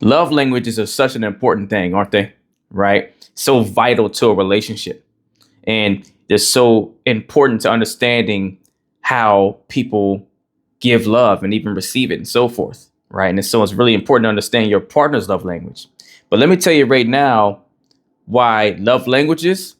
Love languages are such an important thing, aren't they? Right? So vital to a relationship. And they're so important to understanding how people give love and even receive it and so forth. Right. And so it's really important to understand your partner's love language. But let me tell you right now why love languages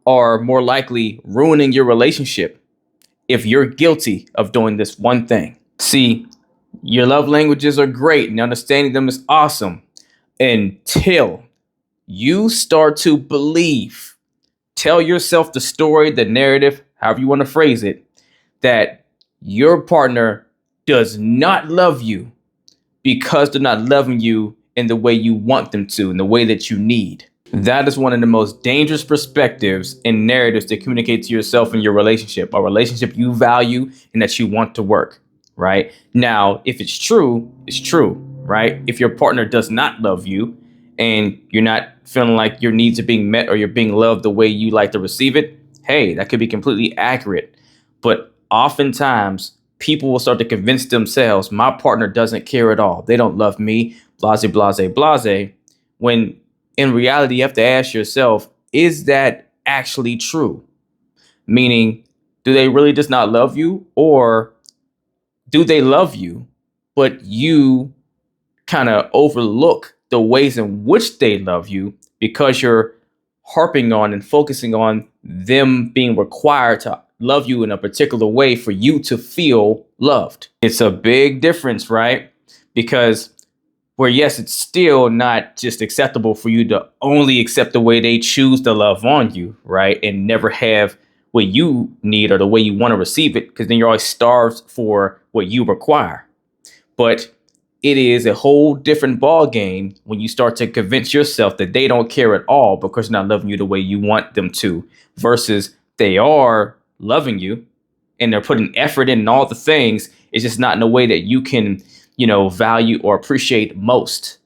are more likely ruining your relationship if you're guilty of doing this one thing. See, your love languages are great and understanding them is awesome until you start to believe, tell yourself the story, the narrative, however you want to phrase it, that your partner does not love you because they're not loving you in the way you want them to, in the way that you need. That is one of the most dangerous perspectives and narratives to communicate to yourself in your relationship, a relationship you value and that you want to work, right? Now, if it's true, it's true, right? If your partner does not love you and you're not feeling like your needs are being met or you're being loved the way you like to receive it, hey, that could be completely accurate. But oftentimes, people will start to convince themselves, my partner doesn't care at all. They don't love me, blase, blase, blase. When in reality, you have to ask yourself, is that actually true? Meaning, do they really just not love you? Or do they love you, but you kind of overlook the ways in which they love you because you're harping on and focusing on them being required to love you in a particular way for you to feel loved? It's a big difference, right? Because where, yes, it's still not just acceptable for you to only accept the way they choose to love on you, right? And never have what you need or the way you want to receive it, because then you're always starved for what you require. But it is a whole different ball game when you start to convince yourself that they don't care at all because they're not loving you the way you want them to, versus they are loving you and they're putting effort in and all the things. It's just not in a way that you can, value or appreciate most.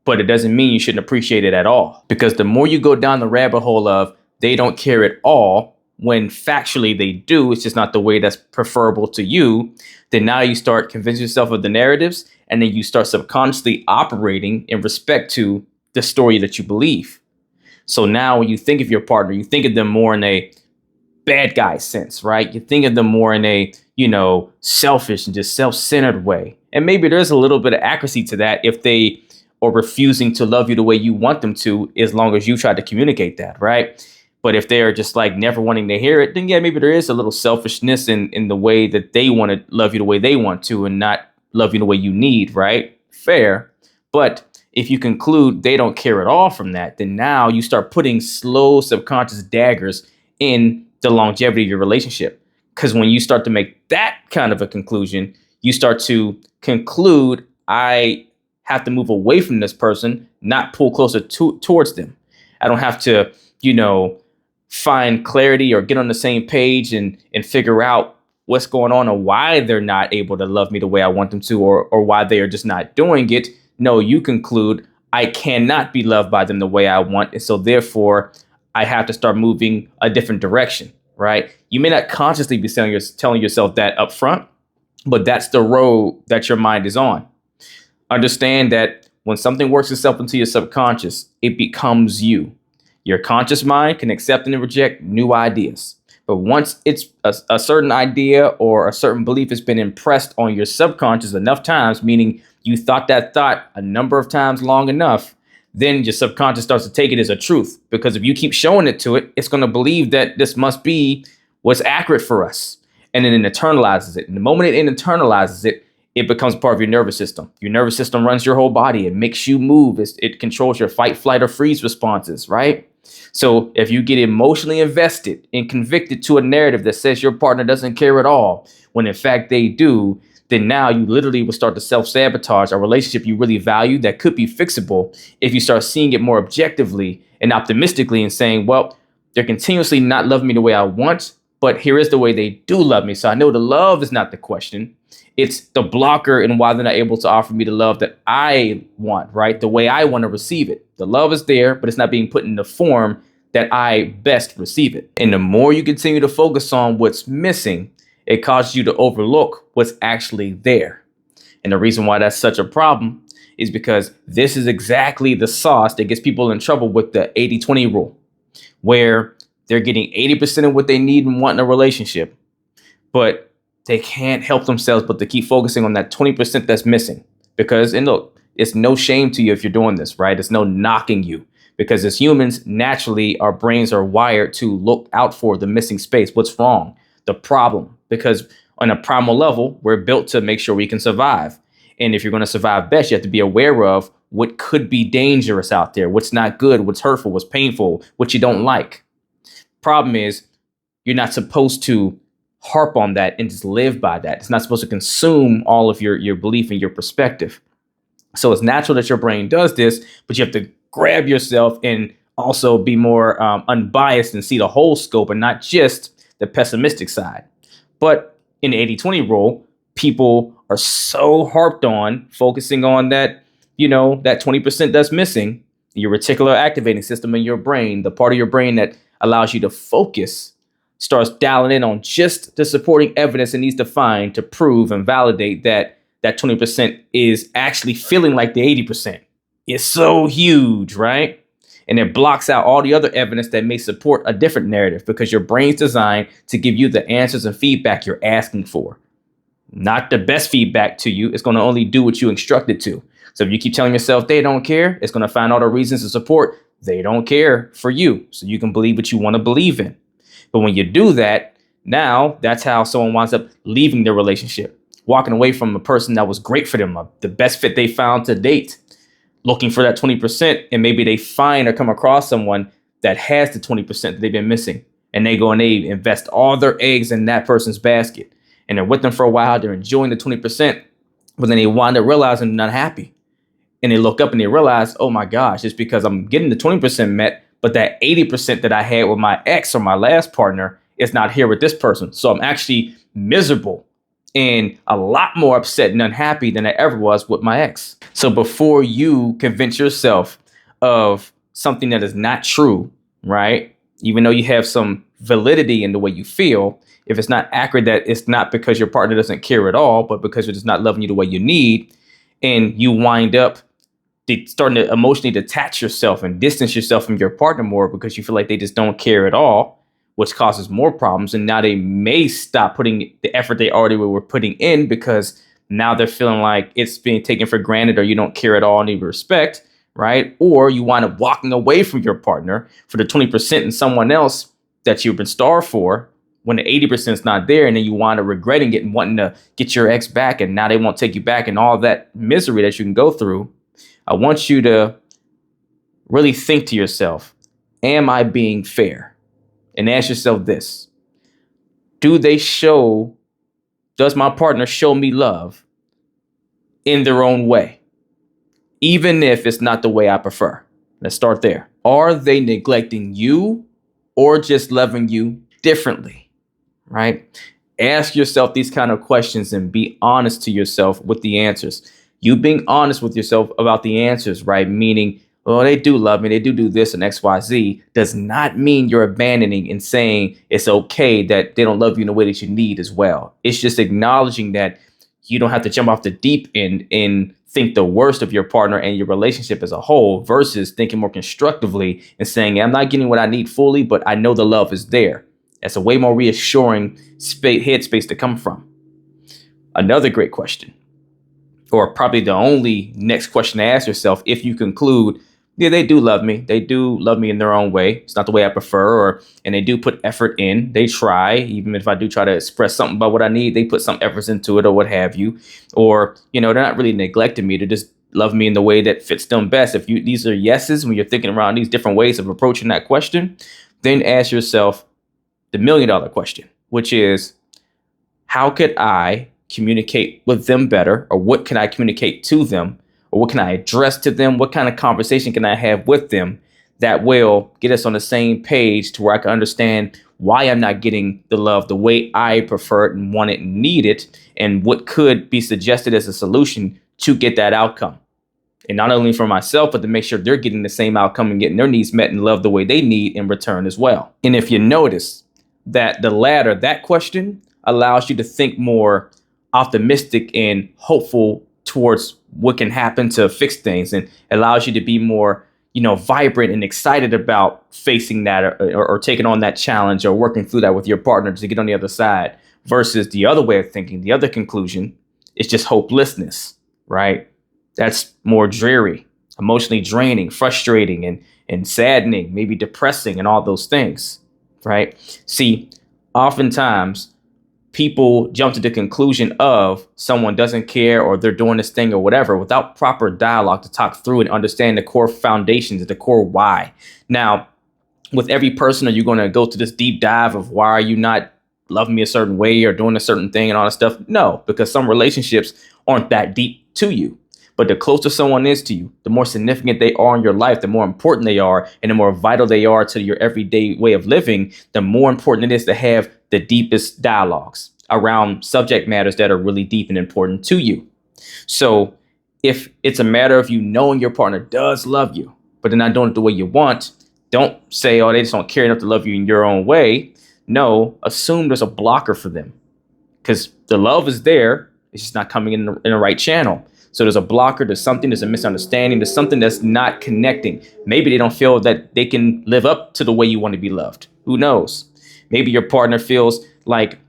But it doesn't mean you shouldn't appreciate it at all. Because the more you go down the rabbit hole of they don't care at all, when factually they do, it's just not the way that's preferable to you, then now you start convincing yourself of the narratives, and then you start subconsciously operating in respect to the story that you believe. So now when you think of your partner, you think of them more in a bad guy sense, right? You think of them more in a, selfish and just self-centered way. And maybe there's a little bit of accuracy to that if they are refusing to love you the way you want them to, as long as you try to communicate that, right? But if they are just like never wanting to hear it, then yeah, maybe there is a little selfishness in the way that they want to love you the way they want to and not love you the way you need, right? Fair. But if you conclude they don't care at all from that, then now you start putting slow subconscious daggers in the longevity of your relationship. Because when you start to make that kind of a conclusion, you start to conclude, I have to move away from this person, not pull closer towards them. I don't have to, find clarity or get on the same page and figure out what's going on and why they're not able to love me the way I want them to, or why they are just not doing it. No, you conclude, I cannot be loved by them the way I want. And so therefore, I have to start moving a different direction, right? You may not consciously be telling yourself that up front, but that's the road that your mind is on. Understand that when something works itself into your subconscious, it becomes you. Your conscious mind can accept and reject new ideas. But once it's a certain idea or a certain belief has been impressed on your subconscious enough times, meaning you thought that thought a number of times long enough, then your subconscious starts to take it as a truth. Because if you keep showing it to it, it's going to believe that this must be what's accurate for us. And then it internalizes it. And the moment it internalizes it, it becomes part of your nervous system. Your nervous system runs your whole body. It makes you move. It controls your fight, flight, or freeze responses, right? So if you get emotionally invested and convicted to a narrative that says your partner doesn't care at all, when in fact they do, then now you literally will start to self-sabotage a relationship you really value that could be fixable if you start seeing it more objectively and optimistically and saying, well, they're continuously not loving me the way I want, but here is the way they do love me. So I know the love is not the question. It's the blocker and why they're not able to offer me the love that I want, right? The way I want to receive it. The love is there, but it's not being put in the form that I best receive it. And the more you continue to focus on what's missing, it causes you to overlook what's actually there. And the reason why that's such a problem is because this is exactly the sauce that gets people in trouble with the 80-20 rule, where they're getting 80% of what they need and want in a relationship, but they can't help themselves but to keep focusing on that 20% that's missing. Because, and look, it's no shame to you if you're doing this, right? It's no knocking you, because as humans, naturally, our brains are wired to look out for the missing space. What's wrong? The problem. Because on a primal level, we're built to make sure we can survive. And if you're going to survive best, you have to be aware of what could be dangerous out there, what's not good, what's hurtful, what's painful, what you don't like. Problem is, you're not supposed to harp on that and just live by that. It's not supposed to consume all of your belief and your perspective. So it's natural that your brain does this, but you have to grab yourself and also be more unbiased and see the whole scope and not just the pessimistic side. But in the 80-20 rule, people are so harped on focusing on that, that 20% that's missing, your reticular activating system in your brain, the part of your brain that allows you to focus, starts dialing in on just the supporting evidence it needs to find to prove and validate that 20% is actually feeling like the 80%. It's so huge, right? And it blocks out all the other evidence that may support a different narrative, because your brain's designed to give you the answers and feedback you're asking for. Not the best feedback to you. It's going to only do what you instruct it to. So if you keep telling yourself they don't care, it's going to find all the reasons to support they don't care for you, so you can believe what you want to believe in. But when you do that, now that's how someone winds up leaving their relationship, walking away from a person that was great for them, the best fit they found to date, looking for that 20%. And maybe they find or come across someone that has the 20% that they've been missing. And they go and they invest all their eggs in that person's basket. And they're with them for a while. They're enjoying the 20%. But then they wind up realizing they're not happy. And they look up and they realize, oh my gosh, it's because I'm getting the 20% met, but that 80% that I had with my ex or my last partner is not here with this person. So I'm actually miserable and a lot more upset and unhappy than I ever was with my ex. So before you convince yourself of something that is not true, right? Even though you have some validity in the way you feel, if it's not accurate, that it's not because your partner doesn't care at all, but because they're just not loving you the way you need, and you wind up starting to emotionally detach yourself and distance yourself from your partner more because you feel like they just don't care at all, which causes more problems. And now they may stop putting the effort they already were putting in, because now they're feeling like it's being taken for granted, or you don't care at all and need respect, right? Or you wind up walking away from your partner for the 20% in someone else that you've been starved for, when the 80% is not there, and then you wind up regretting it and wanting to get your ex back, and now they won't take you back, and all that misery that you can go through. I want you to really think to yourself, am I being fair? And ask yourself this: does my partner show me love in their own way, even if it's not the way I prefer? Let's start there. Are they neglecting you or just loving you differently, right? Ask yourself these kind of questions and be honest to yourself with the answers. You being honest with yourself about the answers, right? Meaning, oh, they do love me, they do this and X, Y, Z, does not mean you're abandoning and saying it's okay that they don't love you in the way that you need as well. It's just acknowledging that you don't have to jump off the deep end and think the worst of your partner and your relationship as a whole, versus thinking more constructively and saying, I'm not getting what I need fully, but I know the love is there. That's a way more reassuring headspace to come from. Another great question, or probably the only next question to ask yourself, if you conclude, yeah, they do love me. They do love me in their own way. It's not the way I prefer, and they do put effort in. They try, even if I do try to express something about what I need, they put some efforts into it or what have you. Or, they're not really neglecting me. They just love me in the way that fits them best. If these are yeses, when you're thinking around these different ways of approaching that question, then ask yourself the $1 million question, which is, how could I communicate with them better? Or what can I communicate to them? Or what can I address to them? What kind of conversation can I have with them that will get us on the same page to where I can understand why I'm not getting the love the way I prefer it and want it and need it, and what could be suggested as a solution to get that outcome. And not only for myself, but to make sure they're getting the same outcome and getting their needs met and loved the way they need in return as well. And if you notice that the latter, that question allows you to think more optimistic and hopeful towards what can happen to fix things, and allows you to be more, vibrant and excited about facing that, or taking on that challenge, or working through that with your partner to get on the other side, versus the other way of thinking. The other conclusion is just hopelessness, right? That's more dreary, emotionally draining, frustrating, and saddening, maybe depressing, and all those things, right? See, oftentimes people jump to the conclusion of someone doesn't care, or they're doing this thing or whatever, without proper dialogue to talk through and understand the core foundations, the core why. Now, with every person, are you going to go to this deep dive of why are you not loving me a certain way or doing a certain thing and all that stuff? No, because some relationships aren't that deep to you. But the closer someone is to you, the more significant they are in your life, the more important they are, and the more vital they are to your everyday way of living, the more important it is to have the deepest dialogues around subject matters that are really deep and important to you. So if it's a matter of you knowing your partner does love you, but they're not doing it the way you want, don't say, oh, they just don't care enough to love you in your own way. No, assume there's a blocker for them, because the love is there. It's just not coming in the right channel. So there's a blocker, there's a misunderstanding, there's something that's not connecting. Maybe they don't feel that they can live up to the way you want to be loved. Who knows? Maybe your partner feels like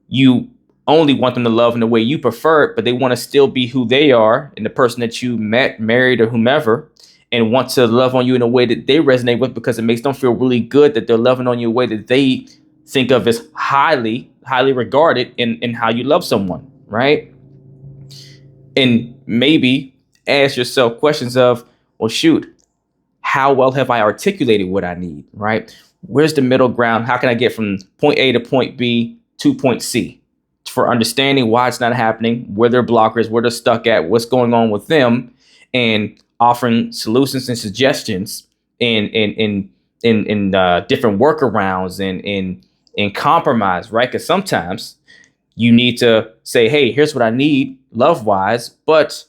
you only want them to love in the way you prefer it, but they want to still be who they are and the person that you met, married, or whomever, and want to love on you in a way that they resonate with, because it makes them feel really good that they're loving on you in a way that they think of as highly regarded in how you love someone, right? And maybe ask yourself questions of, well, shoot, how well have I articulated what I need, right? Where's the middle ground? How can I get from point A to point B to point C? For understanding why it's not happening, where their blockers, where they're stuck at, what's going on with them, and offering solutions and suggestions in different workarounds and compromise, right? Because sometimes you need to say, hey, here's what I need love wise, but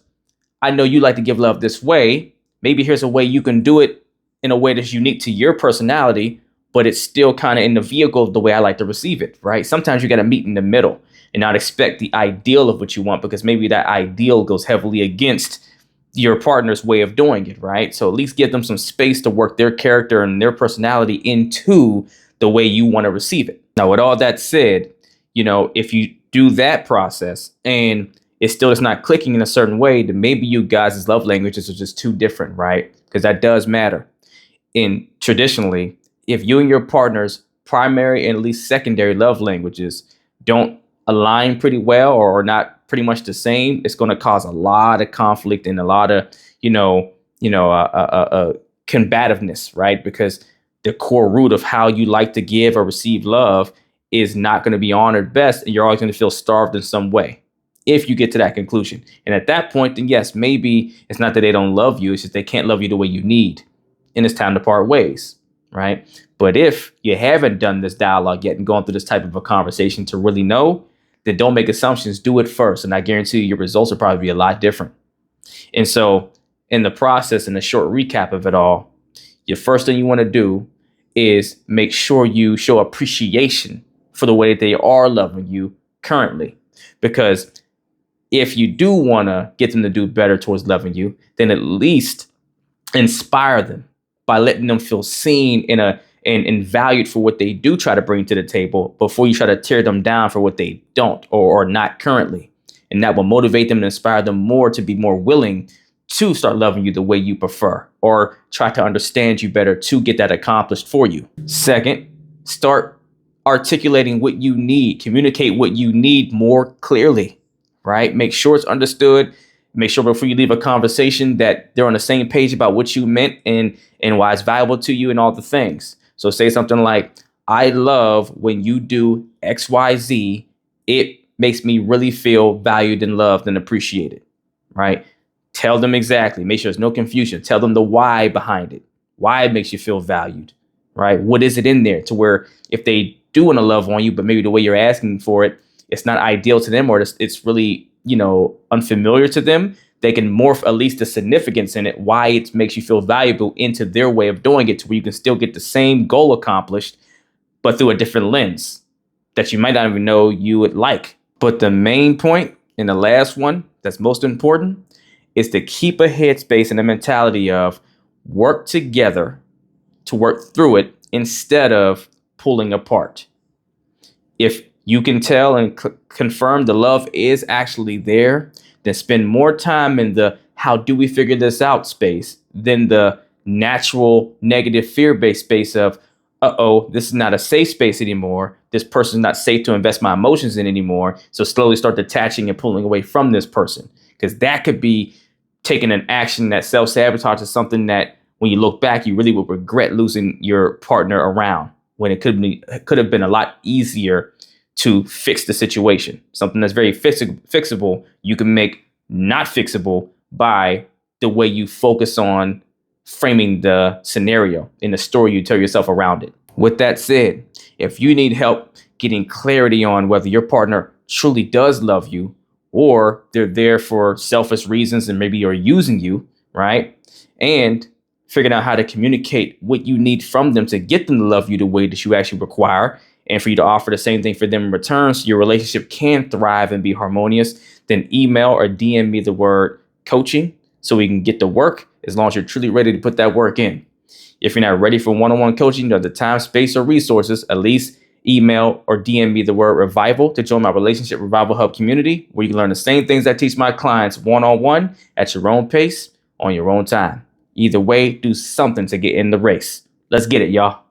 I know you like to give love this way. Maybe here's a way you can do it in a way that's unique to your personality, but it's still kind of in the vehicle of the way I like to receive it, right? Sometimes you got to meet in the middle and not expect the ideal of what you want, because maybe that ideal goes heavily against your partner's way of doing it, right? So at least give them some space to work their character and their personality into the way you want to receive it. Now, with all that said, if you do that process and it still is not clicking in a certain way, then maybe you guys' love languages are just too different, right? Because that does matter. And traditionally, if you and your partner's primary and at least secondary love languages don't align pretty well, or are not pretty much the same, it's going to cause a lot of conflict and a lot of, combativeness, right? Because the core root of how you like to give or receive love is not going to be honored best, and you're always going to feel starved in some way if you get to that conclusion. And at that point, then yes, maybe it's not that they don't love you, it's just they can't love you the way you need, and it's time to part ways, right? But if you haven't done this dialogue yet and gone through this type of a conversation to really know, then don't make assumptions. Do it first, and I guarantee you your results will probably be a lot different. And so in the process, in the short recap of it all, your first thing you want to do is make sure you show appreciation for the way that they are loving you currently. Because if you do want to get them to do better towards loving you, then at least inspire them by letting them feel seen and valued for what they do try to bring to the table, before you try to tear them down for what they don't or not currently. And that will motivate them and inspire them more to be more willing to start loving you the way you prefer, or try to understand you better to get that accomplished for you. Second, start articulating what you need. Communicate what you need more clearly, right? Make sure it's understood. Make sure before you leave a conversation that they're on the same page about what you meant and why it's valuable to you and all the things. So say something like, I love when you do XYZ. It makes me really feel valued and loved and appreciated, right? Tell them exactly. Make sure there's no confusion. Tell them the why behind it, why it makes you feel valued, right? What is it in there to where if they do want to love on you, but maybe the way you're asking for it, it's not ideal to them, or it's really, unfamiliar to them, they can morph at least the significance in it, why it makes you feel valuable, into their way of doing it, to where you can still get the same goal accomplished, but through a different lens that you might not even know you would like. But the main point, and the last one, that's most important is to keep a headspace and a mentality of work together to work through it instead of pulling apart. If you can tell and confirm the love is actually there, then spend more time in the how do we figure this out space than the natural negative fear based space of, uh-oh, this is not a safe space anymore. This person's not safe to invest my emotions in anymore. So slowly start detaching and pulling away from this person. Because that could be taking an action that self-sabotage is something that when you look back, you really would regret losing your partner around when it could have been a lot easier to fix the situation. Something that's very fixable, you can make not fixable by the way you focus on framing the scenario in the story you tell yourself around it. With that said, if you need help getting clarity on whether your partner truly does love you or they're there for selfish reasons and maybe are using you, right? And figuring out how to communicate what you need from them to get them to love you the way that you actually require, and for you to offer the same thing for them in return so your relationship can thrive and be harmonious, then email or DM me the word coaching so we can get to work as long as you're truly ready to put that work in. If you're not ready for one-on-one coaching or the time, space, or resources, at least email or DM me the word revival to join my Relationship Revival Hub community, where you can learn the same things I teach my clients one-on-one at your own pace on your own time. Either way, do something to get in the race. Let's get it, y'all.